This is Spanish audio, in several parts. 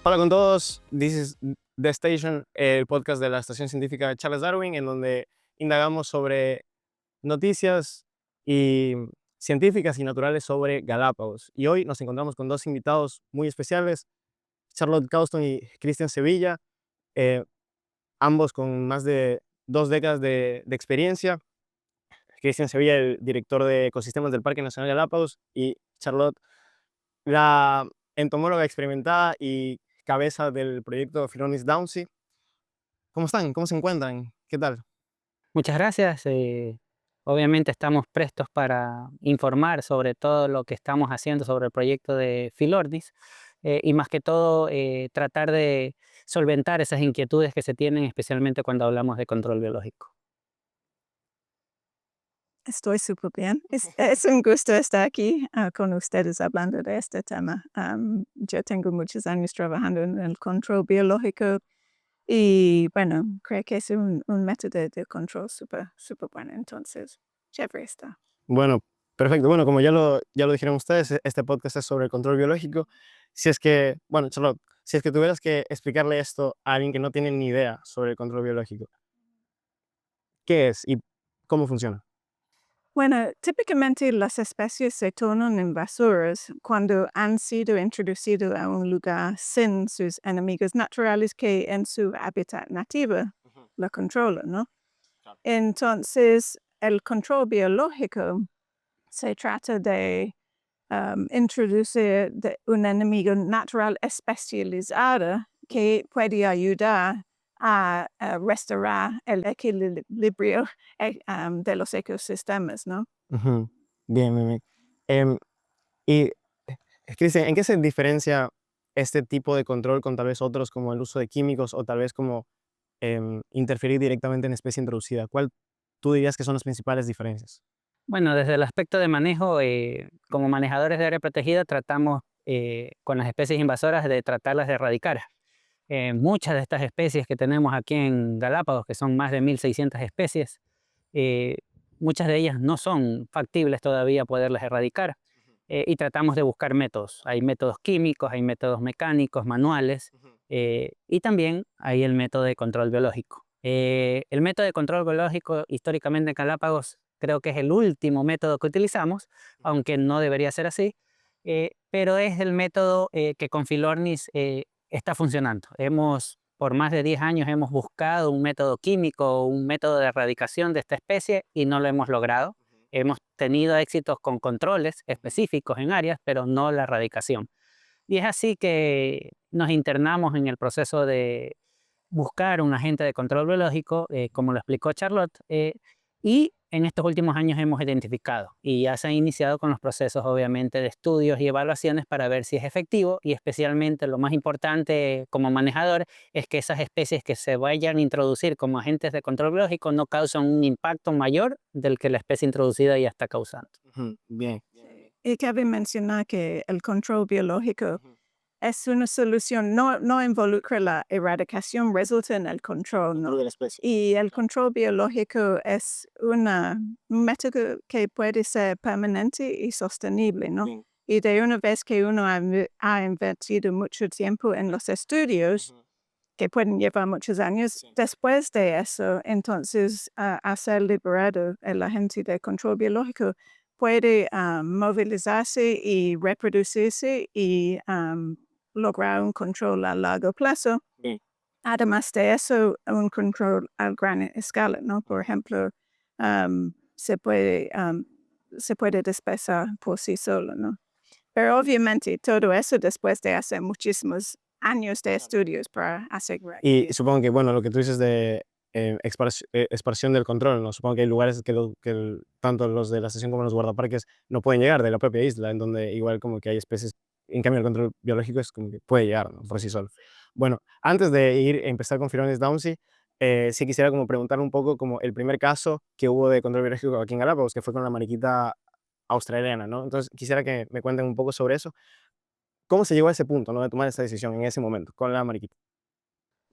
Hola con todos, this is The Station, el podcast de la Estación Científica Charles Darwin, en donde indagamos sobre noticias y científicas y naturales sobre Galápagos. Y hoy nos encontramos con dos invitados muy especiales, Charlotte Causton y Cristian Sevilla, eh, ambos con más de 2 décadas de experiencia. Cristian Sevilla, el director de ecosistemas del Parque Nacional Galápagos, y Charlotte, la entomóloga experimentada y cabeza del proyecto Philonis Downsy. ¿Cómo están? ¿Cómo se encuentran? ¿Qué tal? Muchas gracias. Obviamente estamos prestos para informar sobre todo lo que estamos haciendo sobre el proyecto de Filornis y más que todo tratar de solventar esas inquietudes que se tienen, especialmente cuando hablamos de control biológico. Estoy súper bien. Es un gusto estar aquí con ustedes hablando de este tema. Yo tengo muchos años trabajando en el control biológico y bueno, creo que es un método de control súper, súper bueno. Entonces, chévere está. Bueno, perfecto. Bueno, como ya lo dijeron ustedes, este podcast es sobre el control biológico. Si es que, bueno, Charlotte, si es que tuvieras que explicarle esto a alguien que no tiene ni idea sobre el control biológico, ¿qué es y cómo funciona? Bueno, típicamente las especies se tornan invasoras cuando han sido introducidas a un lugar sin sus enemigos naturales que en su hábitat nativo Ujú, lo controlan, ¿no? claro. Entonces, el control biológico se trata de introducir un enemigo natural especializado que puede ayudar a restaurar el equilibrio de los ecosistemas, ¿no? Ujú. Bien, bien, bien. Em, y, Cristian, ¿en qué se diferencia este tipo de control con tal vez otros como el uso de químicos o tal vez como interferir directamente en especie introducida? ¿Cuál tú dirías que son las principales diferencias? Bueno, desde el aspecto de manejo, como manejadores de área protegida tratamos con las especies invasoras de tratarlas de erradicar. Muchas de estas especies que tenemos aquí en Galápagos, que son más de 1.600 especies, eh, muchas de ellas no son factibles todavía poderlas erradicar y tratamos de buscar métodos. Hay métodos químicos, hay métodos mecánicos, manuales Ujú, y también hay el método de control biológico. El método de control biológico históricamente en Galápagos creo que es el último método que utilizamos, ujú, aunque no debería ser así, pero es el método que con Filornis está funcionando. Por más de 10 años hemos buscado un método químico, un método de erradicación de esta especie y no lo hemos logrado. ujú, Hemos tenido éxitos con controles ujú, específicos en áreas, pero no la erradicación. Y es así que nos internamos en el proceso de buscar un agente de control biológico, como lo explicó Charlotte, y en estos últimos años hemos identificado y ya se han iniciado con los procesos, obviamente, de estudios y evaluaciones para ver si es efectivo y especialmente lo más importante como manejador es que esas especies que se vayan a introducir como agentes de control biológico no causan un impacto mayor del que la especie introducida ya está causando. ujú. Bien, bien, bien, bien. Sí. Y cabe mencionar que el control biológico Ujú. es una solución, no involucra la erradicación, resulta en el control, Control de ¿no? la especie. Y el Claro. control biológico es un método que puede ser permanente y sostenible, ¿no? Bien. Y de una vez que uno ha invertido mucho tiempo en los estudios, Ujú, que pueden llevar muchos años, sí. después de eso, entonces, a ser liberado el agente de control biológico, puede movilizarse y reproducirse y lograr un control a largo plazo. Bien. Además de eso, un control a gran escala, ¿no? Por Ujú, ejemplo, se puede despesar por sí solo, ¿no? Pero obviamente todo eso después de hacer muchísimos años de claro. estudios para asegurar Y que supongo que, bueno, lo que tú dices de expansión del control, ¿no? Supongo que hay lugares tanto los de la estación como los guardaparques no pueden llegar de la propia isla, en donde igual como que hay especies, en cambio el control biológico es como que puede llegar, ¿no? Por sí solo. Bueno, antes de empezar con Filones Downsy, sí quisiera como preguntar un poco como el primer caso que hubo de control biológico aquí en Galápagos, que fue con la mariquita australiana, ¿no? Entonces quisiera que me cuenten un poco sobre eso. ¿Cómo se llegó a ese punto, ¿no? De tomar esa decisión en ese momento con la mariquita?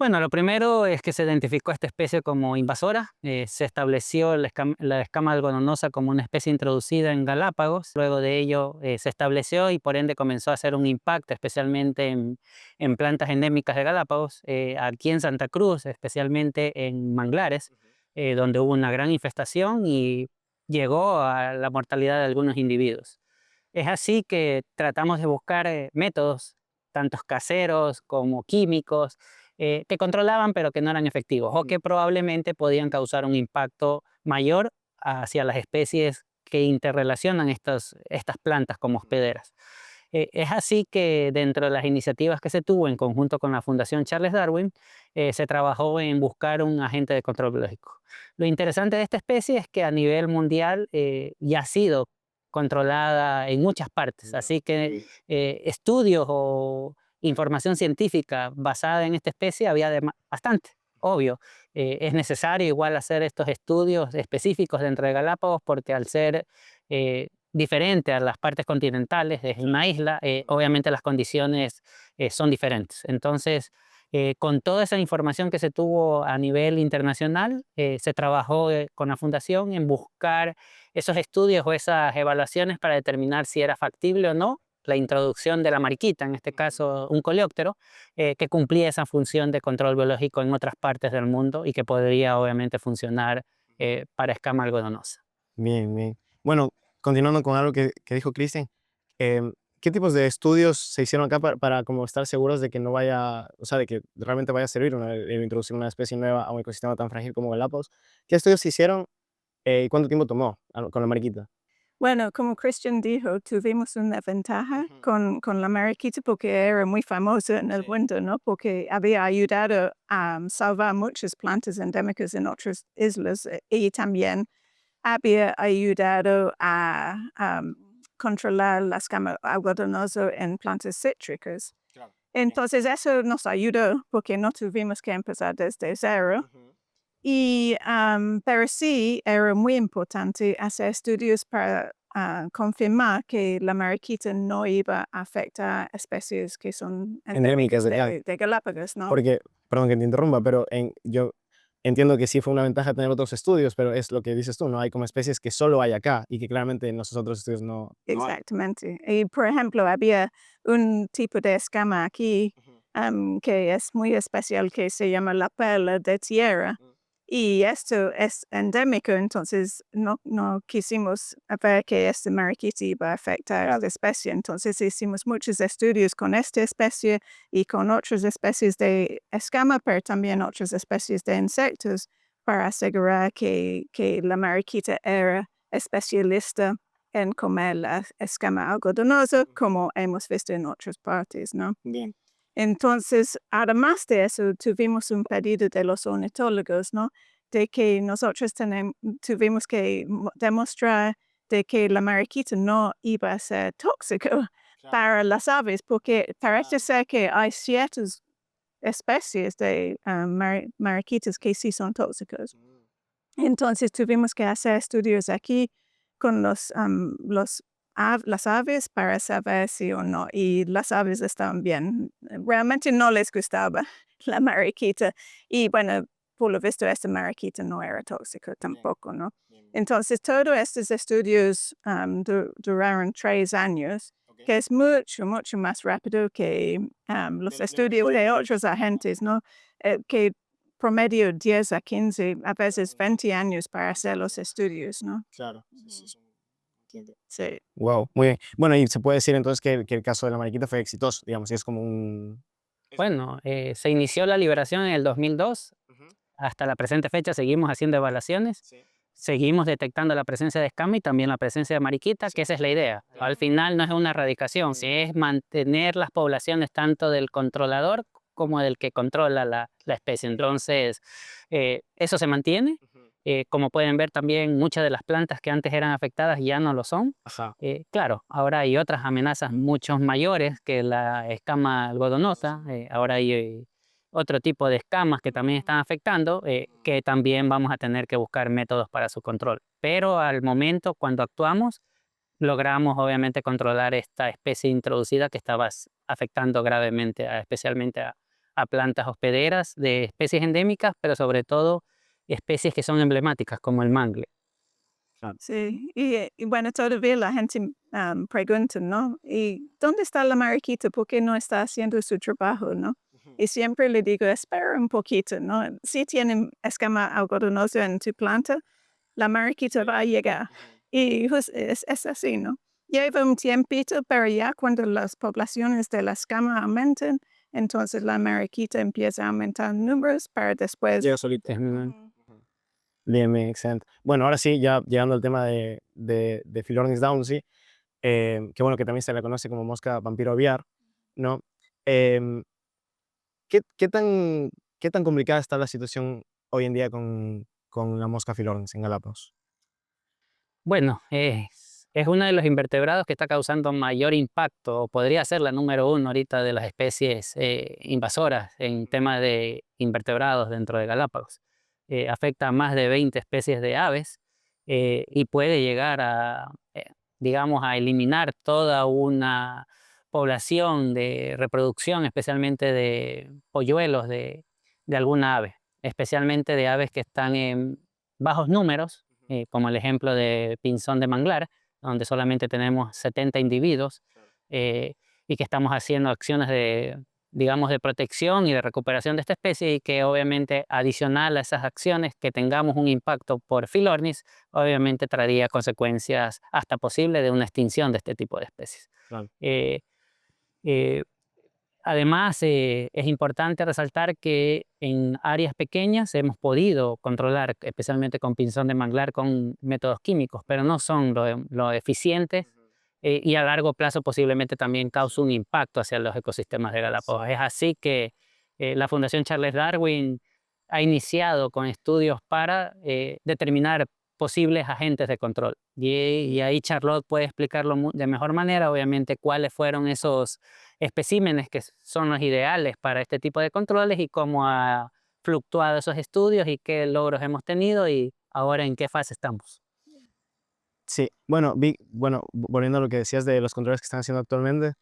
Bueno, lo primero es que se identificó esta especie como invasora. Se estableció la escama algodonosa como una especie introducida en Galápagos. Luego de ello se estableció y por ende comenzó a hacer un impacto, especialmente en plantas endémicas de Galápagos, aquí en Santa Cruz, especialmente en manglares, donde hubo una gran infestación y llegó a la mortalidad de algunos individuos. Es así que tratamos de buscar métodos, tanto caseros como químicos, que controlaban pero que no eran efectivos o que probablemente podían causar un impacto mayor hacia las especies que interrelacionan estas plantas como hospederas. Es así que dentro de las iniciativas que se tuvo en conjunto con la Fundación Charles Darwin, se trabajó en buscar un agente de control biológico. Lo interesante de esta especie es que a nivel mundial ya ha sido controlada en muchas partes, así que estudios o información científica basada en esta especie había bastante, obvio. Es necesario igual hacer estos estudios específicos dentro de Galápagos porque al ser diferente a las partes continentales, es una isla, obviamente las condiciones son diferentes. Entonces, con toda esa información que se tuvo a nivel internacional, se trabajó con la Fundación en buscar esos estudios o esas evaluaciones para determinar si era factible o no la introducción de la mariquita, en este caso un coleóptero, que cumplía esa función de control biológico en otras partes del mundo y que podría obviamente funcionar para escama algodonosa. Bien, bien. Bueno, continuando con algo que dijo Cristian, ¿qué tipos de estudios se hicieron acá para como estar seguros de que no vaya, o sea, de que realmente vaya a servir introducir una especie nueva a un ecosistema tan frágil como Galápagos? ¿Qué estudios se hicieron y cuánto tiempo tomó con la mariquita? Bueno, como Christian dijo, tuvimos una ventaja Ujú. con la mariquita porque era muy famosa en el Sí. mundo, ¿no? Porque había ayudado a salvar muchas plantas endémicas en otras islas y también había ayudado a controlar la escama algodonosa en plantas cítricas. Claro. Entonces eso nos ayudó porque no tuvimos que empezar desde cero. Ujú. Y, pero sí era muy importante hacer estudios para confirmar que la mariquita no iba a afectar especies que son Endémicas endémicas de Galápagos, ¿no? porque, perdón que te interrumpa, pero yo entiendo que sí fue una ventaja tener otros estudios, pero es lo que dices tú, ¿no? Hay como especies que solo hay acá y que claramente en los otros estudios no hay. Exactamente. Y, por ejemplo, había un tipo de escama aquí, Ujú. que es muy especial, que se llama la perla de tierra. Mm. Y esto es endémico, entonces no quisimos ver que esta mariquita iba a afectar a la especie. Entonces hicimos muchos estudios con esta especie y con otras especies de escama, pero también otras especies de insectos para asegurar que la mariquita era especialista en comer la escama algodonosa, como hemos visto en otras partes, ¿no? Bien. Entonces, además de eso, tuvimos un pedido de los ornitólogos, ¿no? De que nosotros tuvimos que demostrar de que la mariquita no iba a ser tóxico Claro. para las aves, porque parece Claro. ser que hay ciertas especies de mariquitas que sí son tóxicos. Mm. Entonces tuvimos que hacer estudios aquí con las aves para saber si o no, y las aves estaban bien. Realmente no les gustaba la mariquita y bueno, por lo visto esta mariquita no era tóxica Bien, tampoco, ¿no? bien, bien. Entonces todos estos estudios duraron 3 años, Ok. que es mucho, mucho más rápido que los De los estudios otros de proyectos otros que teníamos. agentes, ¿no? Que promedio 10 a 15, a veces Claro, 20 años para hacer los investigación. estudios, ¿no? Claro, sí, sí, Ujú. entiendo. Sí. Wow, muy bien. Bueno, y se puede decir entonces que el caso de la mariquita fue exitoso, digamos, y es como un... Bueno, se inició la liberación en el 2002. Ujú. Hasta la presente fecha seguimos haciendo evaluaciones, Sí, seguimos detectando la presencia de escama y también la presencia de mariquita, que sí, esa es la idea. Al claro. final no es una erradicación, sí es mantener las poblaciones tanto del controlador como del que controla la especie. Entonces, eso se mantiene. Ujú. Como pueden ver también, muchas de las plantas que antes eran afectadas ya no lo son. Ajá. Claro, ahora hay otras amenazas mucho mayores que la escama algodonosa. Ahora hay otro tipo de escamas que también están afectando, que también vamos a tener que buscar métodos para su control. Pero al momento, cuando actuamos, logramos obviamente controlar esta especie introducida que estaba afectando gravemente, especialmente a a plantas hospederas de especies endémicas, pero sobre todo especies que son emblemáticas, como el mangle. Sí, y bueno, todavía la gente pregunta, ¿no? ¿Y dónde está la mariquita? ¿Por qué no está haciendo su trabajo, no? Y siempre le digo, espera un poquito, ¿no? Si tienen escama algodonosa en tu planta, la mariquita va a llegar. Y es así, ¿no? Lleva un tiempito, pero ya cuando las poblaciones de la escama aumentan, entonces la mariquita empieza a aumentar en números para después... Llega solito. Ujú. Bien, bien, excelente. Bueno, ahora sí, ya llegando al tema de Philornis downsy, que bueno, que también se la conoce como mosca vampiro aviar, ¿no? Em, ¿qué tan complicada está la situación hoy en día con la mosca Philornis en Galápagos? Bueno, es uno de los invertebrados que está causando mayor impacto, o podría ser la número uno ahorita de las especies invasoras en tema de invertebrados dentro de Galápagos. Afecta a más de 20 especies de aves y puede llegar a, digamos, a eliminar toda una población de reproducción, especialmente de polluelos de alguna ave, especialmente de aves que están en bajos números, como el ejemplo de pinzón de manglar, donde solamente tenemos 70 individuos y que estamos haciendo acciones de, digamos, de protección y de recuperación de esta especie y que obviamente adicional a esas acciones que tengamos un impacto por Philornis, obviamente traería consecuencias hasta posible de una extinción de este tipo de especies. Claro. Eh, eh, Además, es importante resaltar que en áreas pequeñas hemos podido controlar, especialmente con pinzón de manglar, con métodos químicos, pero no son lo eficientes y a largo plazo posiblemente también causa un impacto hacia los ecosistemas de Galápagos. Es así que la Fundación Charles Darwin ha iniciado con estudios para determinar posibles agentes de control. Y ahí Charlotte puede explicarlo de mejor manera, obviamente, cuáles fueron esos especímenes que son los ideales para este tipo de controles y cómo ha fluctuado esos estudios y qué logros hemos tenido y ahora en qué fase estamos. Sí, bueno, volviendo a lo que decías de los controles que están haciendo actualmente,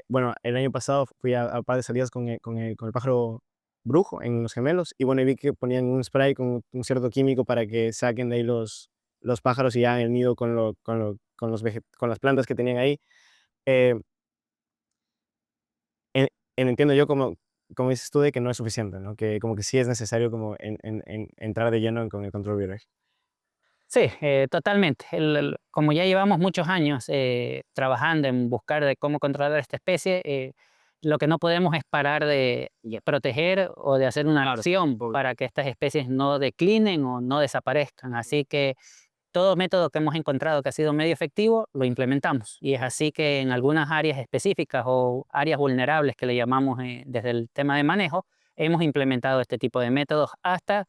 bueno, el año pasado fui a un par de salidas con el pájaro brujo en Los Gemelos y bueno, y vi que ponían un spray con un cierto químico para que saquen de ahí los pájaros y hagan el nido con las plantas que tenían ahí. Eh, entiendo yo como dices tú de que no es suficiente, ¿no? Que como que sí es necesario como entrar de lleno con el control biológico. Sí, totalmente. Como ya llevamos muchos años trabajando en buscar de cómo controlar esta especie, lo que no podemos es parar de proteger o de hacer una Claro, acción obvio. para que estas especies no declinen o no desaparezcan. Así que todo método que hemos encontrado que ha sido medio efectivo, lo implementamos. Y es así que en algunas áreas específicas o áreas vulnerables que le llamamos desde el tema de manejo, hemos implementado este tipo de métodos hasta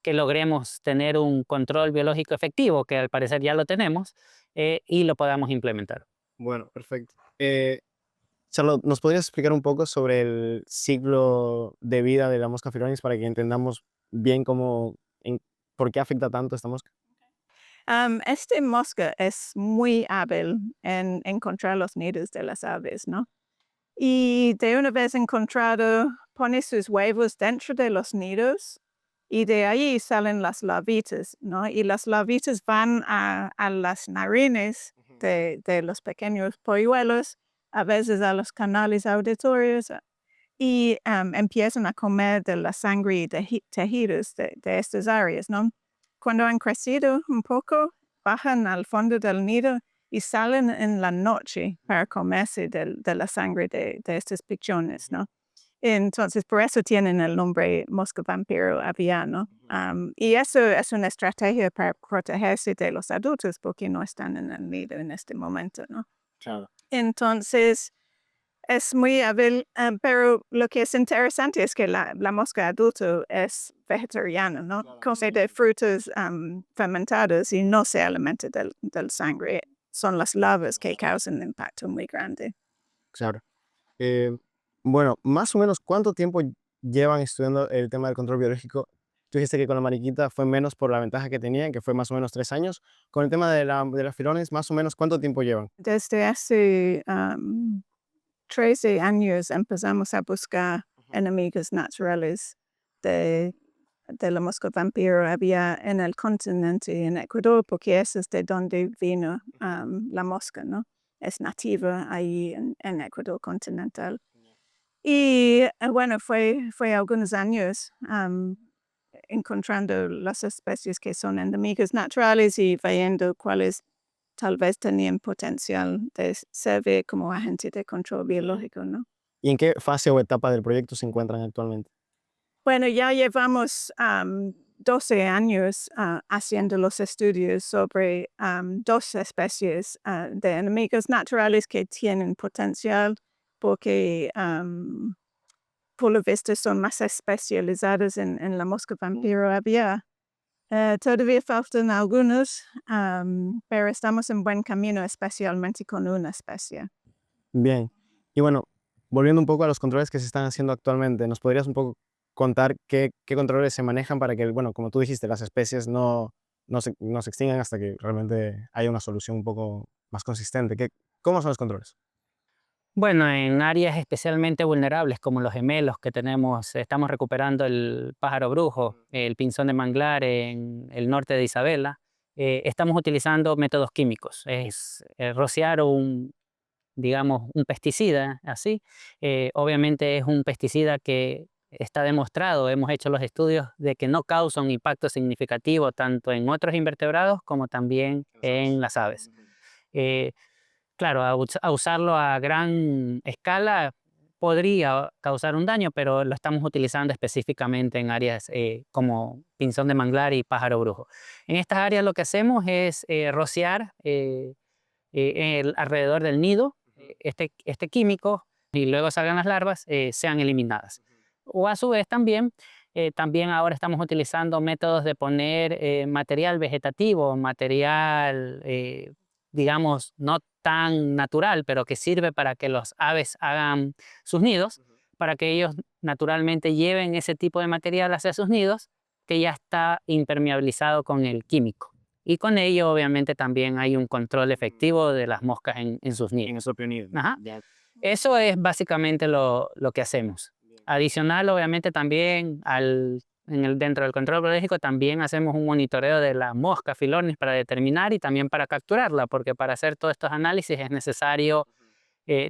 que logremos tener un control biológico efectivo, que al parecer ya lo tenemos, y lo podamos implementar. Bueno, perfecto. Charlotte, ¿nos podrías explicar un poco sobre el ciclo de vida de la mosca Philornis para que entendamos bien por qué afecta tanto esta mosca? Este mosca es muy hábil en encontrar los nidos de las aves, ¿no? Y de una vez encontrado, pone sus huevos dentro de los nidos y de ahí salen las larvitas, ¿no? Y las larvitas van a las narines de los pequeños polluelos, a veces a los canales auditorios, y empiezan a comer de la sangre y tejidos de estas áreas, ¿no? Cuando han crecido un poco, bajan al fondo del nido y salen en la noche para comerse de la sangre de estos pichones, ¿no? Entonces, por eso tienen el nombre mosca vampiro aviano. Y eso es una estrategia para protegerse de los adultos porque no están en el nido en este momento, ¿no? Claro. Entonces, es muy hábil, pero lo que es interesante es que la mosca adulto es vegetariana, ¿no? Claro. Come de frutos fermentados y no se alimenta del sangre. Son las larvas que causan un impacto muy grande. Claro. Eh, bueno, más o menos, ¿cuánto tiempo llevan estudiando el tema del control biológico? Tú dijiste que con la mariquita fue menos por la ventaja que tenían, que fue más o menos 3 años. Con el tema de las Philornis, más o menos, ¿cuánto tiempo llevan? Desde hace 13 años empezamos a buscar enemigos naturales de la mosca vampiro había en el continente en Ecuador, porque eso es de donde vino la mosca, ¿no? Es nativa ahí en Ecuador continental. Y bueno, fue algunos años encontrando las especies que son enemigas naturales y viendo cuáles tal vez tenían potencial de servir como agente de control biológico, ¿no? ¿Y en qué fase o etapa del proyecto se encuentran actualmente? Bueno, ya llevamos 12 años haciendo los estudios sobre 2 especies de enemigos naturales que tienen potencial porque por lo visto son más especializadas en la mosca vampiro aviar. Todavía faltan algunos, pero estamos en buen camino, especialmente con una especie. Bien. Y bueno, volviendo un poco a los controles que se están haciendo actualmente, ¿nos podrías un poco contar qué controles se manejan para que, bueno, como tú dijiste, las especies no se extingan hasta que realmente haya una solución un poco más consistente? ¿Cómo son los controles? Bueno, en áreas especialmente vulnerables como los gemelos que tenemos, estamos recuperando el pájaro brujo, el pinzón de manglar en el norte de Isabela, estamos utilizando métodos químicos. Es rociar digamos, un pesticida así. Obviamente es un pesticida que está demostrado, hemos hecho los estudios de que no causa un impacto significativo tanto en otros invertebrados como también en las aves. Eh, Claro, a usarlo a gran escala podría causar un daño, pero lo estamos utilizando específicamente en áreas como pinzón de manglar y pájaro brujo. En estas áreas lo que hacemos es rociar alrededor del nido este químico y luego salgan las larvas, sean eliminadas. O a su vez también ahora estamos utilizando métodos de poner material vegetativo, material, digamos, no tan natural, pero que sirve para que los aves hagan sus nidos, para que ellos naturalmente lleven ese tipo de material hacia sus nidos, que ya está impermeabilizado con el químico. Y con ello, obviamente, también hay un control efectivo de las moscas en sus nidos. En el propio nido. Ajá. Ya. Eso es básicamente lo que hacemos. Adicional, obviamente, también dentro del control biológico también hacemos un monitoreo de la mosca Phylornis para determinar y también para capturarla, porque para hacer todos estos análisis es necesario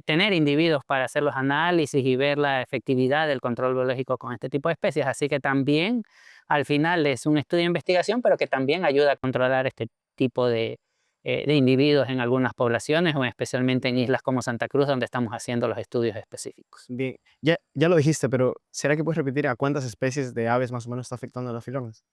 tener individuos para hacer los análisis y ver la efectividad del control biológico con este tipo de especies. Así que también al final es un estudio de investigación, pero que también ayuda a controlar este tipo de individuos en algunas poblaciones o especialmente en islas como Santa Cruz, donde estamos haciendo los estudios específicos. Bien, ya lo dijiste, pero ¿será que puedes repetir a cuántas especies de aves más o menos está afectando la Phylornis?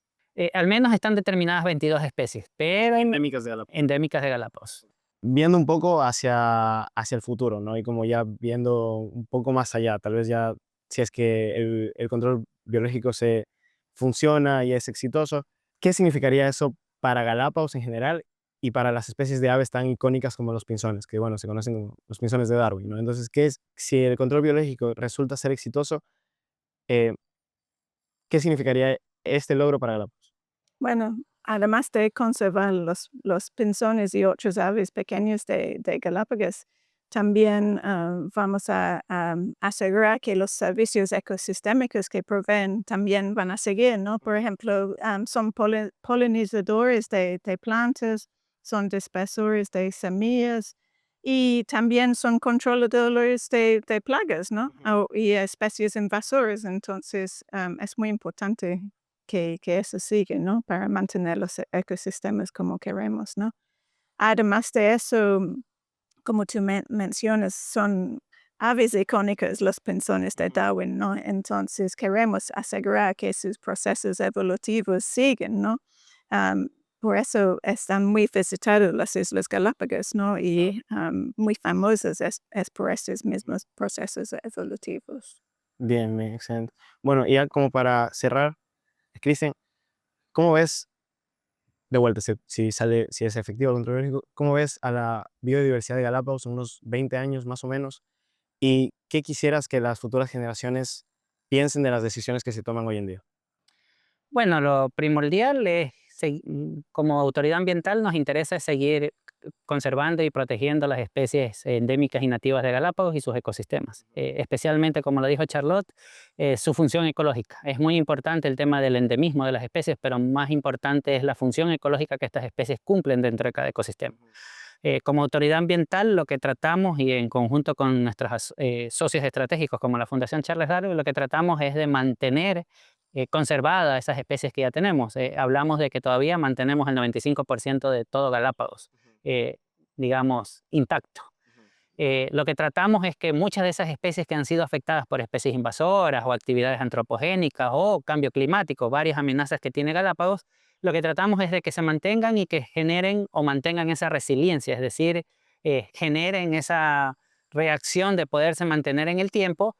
Al menos están determinadas 22 especies, pero Endémicas de Galápagos. endémicas de Galápagos. Viendo un poco hacia el futuro, ¿no? Y como ya viendo un poco más allá, tal vez ya si es que el control biológico se funciona y es exitoso, ¿qué significaría eso para Galápagos en general y para las especies de aves tan icónicas como los pinzones, que bueno, se conocen como los pinzones de Darwin, ¿no? Entonces, si el control biológico resulta ser exitoso, eh, ¿qué significaría este logro para Galápagos? Bueno, además de conservar los pinzones y otras aves pequeñas de Galápagos, también vamos a asegurar que los servicios ecosistémicos que proveen también van a seguir, ¿no? Por ejemplo, son polinizadores de plantas, son dispersores de semillas y también son controladores de plagas, ¿no? Y especies invasoras. Entonces, es muy importante que eso sigue, ¿no? Para mantener los ecosistemas como queremos, ¿no? Además de eso, como tú mencionas, son aves icónicas los pinzones de Darwin, ¿no? Entonces queremos asegurar que sus procesos evolutivos siguen, ¿no? Por eso están muy visitados las Islas Galápagos, ¿no? Y muy famosas es por estos mismos procesos evolutivos. Bien, bien, excelente. Bueno, y ya como para cerrar, Cristian, ¿cómo ves, de vuelta, si es efectivo el control biológico, cómo ves a la biodiversidad de Galápagos en unos 20 años más o menos? ¿Y qué quisieras que las futuras generaciones piensen de las decisiones que se toman hoy en día? Bueno, lo primordial es, como autoridad ambiental, nos interesa seguir conservando y protegiendo las especies endémicas y nativas de Galápagos y sus ecosistemas. Especialmente, como lo dijo Charlotte, su función ecológica. Es muy importante el tema del endemismo de las especies, pero más importante es la función ecológica que estas especies cumplen dentro de cada ecosistema. Como autoridad ambiental, lo que tratamos, y en conjunto con nuestros socios estratégicos como la Fundación Charles Darwin, lo que tratamos es de mantener conservadas esas especies que ya tenemos. Hablamos de que todavía mantenemos el 95% de todo Galápagos, digamos, intacto. Lo que tratamos es que muchas de esas especies que han sido afectadas por especies invasoras o actividades antropogénicas o cambio climático, varias amenazas que tiene Galápagos, lo que tratamos es de que se mantengan y que generen o mantengan esa resiliencia, es decir, generen esa reacción de poderse mantener en el tiempo,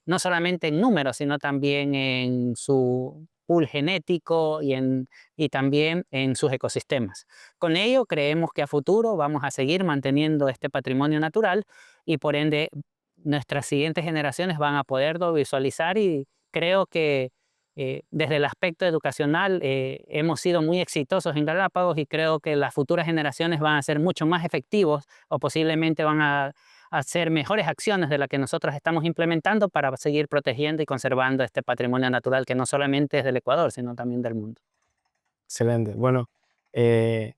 no solamente en números, sino también en su pool genético y también en sus ecosistemas. Con ello, creemos que a futuro vamos a seguir manteniendo este patrimonio natural y por ende nuestras siguientes generaciones van a poderlo visualizar, y creo que desde el aspecto educacional hemos sido muy exitosos en Galápagos, y creo que las futuras generaciones van a ser mucho más efectivos o posiblemente van a hacer mejores acciones de las que nosotros estamos implementando para seguir protegiendo y conservando este patrimonio natural que no solamente es del Ecuador, sino también del mundo. Excelente. Bueno,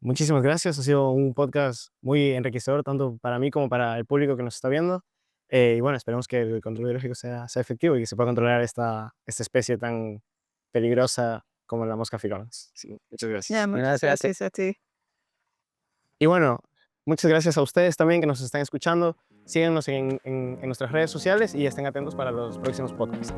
muchísimas gracias. Ha sido un podcast muy enriquecedor, tanto para mí como para el público que nos está viendo. Y bueno, esperemos que el control biológico sea efectivo y que se pueda controlar esta especie tan peligrosa como la mosca Phyllornis. Sí, muchas gracias. Ya, muchas gracias a ti. Y bueno, muchas gracias a ustedes también que nos están escuchando. Síguenos en nuestras redes sociales y estén atentos para los próximos podcasts.